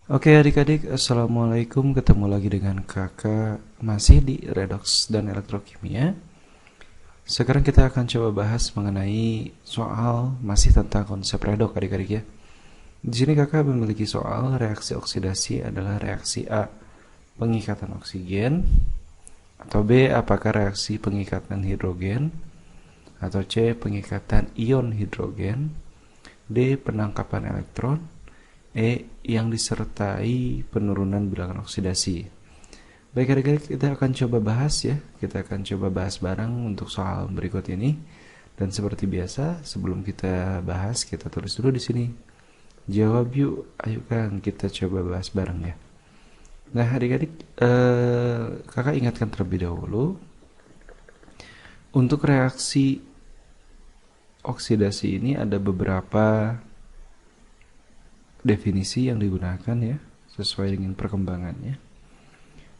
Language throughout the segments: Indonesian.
Oke adik-adik, Assalamualaikum. Ketemu lagi dengan kakak masih di Redox dan Elektrokimia. Sekarang kita akan coba bahas mengenai soal masih tentang konsep redox adik-adik ya. Di sini kakak memiliki soal reaksi oksidasi adalah reaksi A, pengikatan oksigen, atau B, apakah reaksi pengikatan hidrogen, atau C, pengikatan ion hidrogen, D, penangkapan elektron, yang disertai penurunan bilangan oksidasi. Baik adik-adik, kita akan coba bahas ya. Kita akan coba bahas bareng untuk soal berikut ini. Dan seperti biasa, sebelum kita bahas, kita tulis dulu di sini. Jawab yuk, ayo kan kita coba bahas bareng ya. Nah adik-adik, kakak ingatkan terlebih dahulu. Untuk reaksi oksidasi ini ada beberapa definisi yang digunakan ya, sesuai dengan perkembangannya.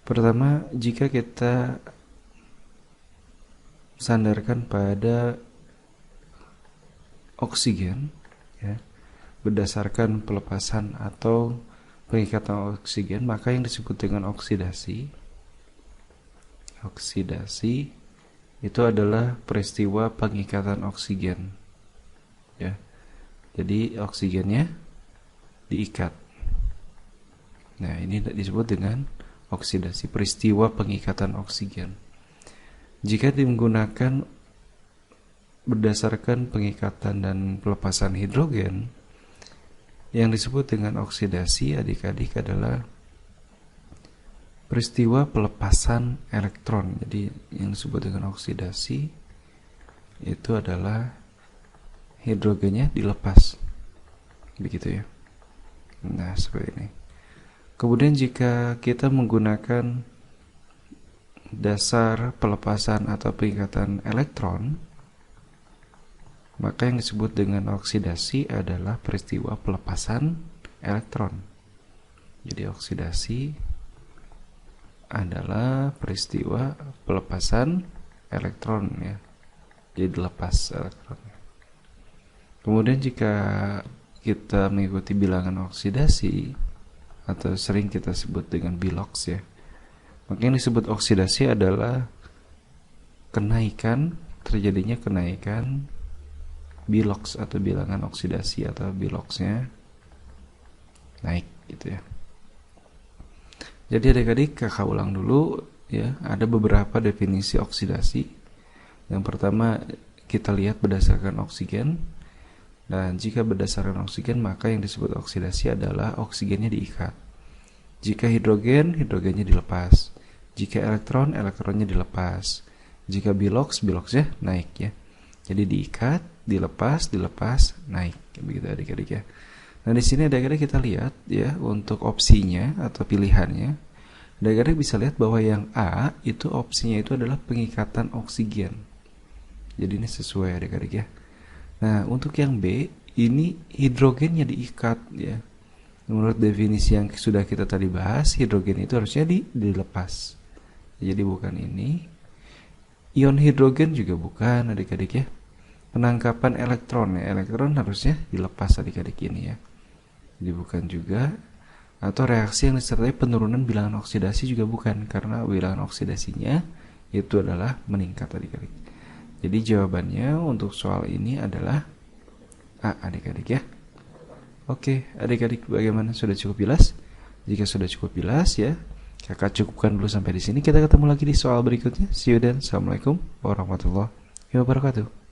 Pertama, jika kita sandarkan pada oksigen ya, berdasarkan pelepasan atau pengikatan oksigen, maka yang disebut dengan oksidasi itu adalah peristiwa pengikatan oksigen ya. Jadi oksigennya diikat. Nah, ini disebut dengan oksidasi, peristiwa pengikatan oksigen. Jika digunakan berdasarkan pengikatan dan pelepasan hidrogen, yang disebut dengan oksidasi adik-adik adalah peristiwa pelepasan elektron. Jadi yang disebut dengan oksidasi itu adalah hidrogennya dilepas, begitu ya. Nah, seperti ini. Kemudian jika kita menggunakan dasar pelepasan atau pengikatan elektron, maka yang disebut dengan oksidasi adalah peristiwa pelepasan elektron. Jadi oksidasi adalah peristiwa pelepasan elektron ya. Jadi lepas elektron. Kemudian jika kita mengikuti bilangan oksidasi atau sering kita sebut dengan bilox ya, maka yang disebut oksidasi adalah terjadinya kenaikan bilox atau bilangan oksidasi atau biloxnya naik gitu ya. Jadi adik-adik, kakak ulang dulu ya, ada beberapa definisi oksidasi. Yang pertama, kita lihat berdasarkan oksigen. Dan jika berdasarkan oksigen, maka yang disebut oksidasi adalah oksigennya diikat. Jika hidrogen, hidrogennya dilepas. Jika elektron, elektronnya dilepas. Jika bilox, biloxnya naik ya. Jadi diikat, dilepas, naik. Begitu adik-adik ya. Nah di sini adik-adik kita lihat ya, untuk opsinya atau pilihannya. Adik-adik bisa lihat bahwa yang A itu opsinya itu adalah pengikatan oksigen. Jadi ini sesuai adik-adik ya. Nah, untuk yang B, ini hidrogennya diikat ya. Menurut definisi yang sudah kita tadi bahas, hidrogen itu harusnya dilepas. Jadi bukan ini. Ion hidrogen juga bukan adik-adik ya. Penangkapan elektron ya, elektron harusnya dilepas adik-adik ini ya. Jadi bukan juga. Atau reaksi yang disertai penurunan bilangan oksidasi juga bukan, karena bilangan oksidasinya itu adalah meningkat adik-adik. Jadi jawabannya untuk soal ini adalah A adik-adik ya. Oke adik-adik, bagaimana, sudah cukup jelas? Jika sudah cukup jelas ya, kakak cukupkan dulu sampai di sini. Kita ketemu lagi di soal berikutnya. See you then. Assalamualaikum warahmatullahi wabarakatuh.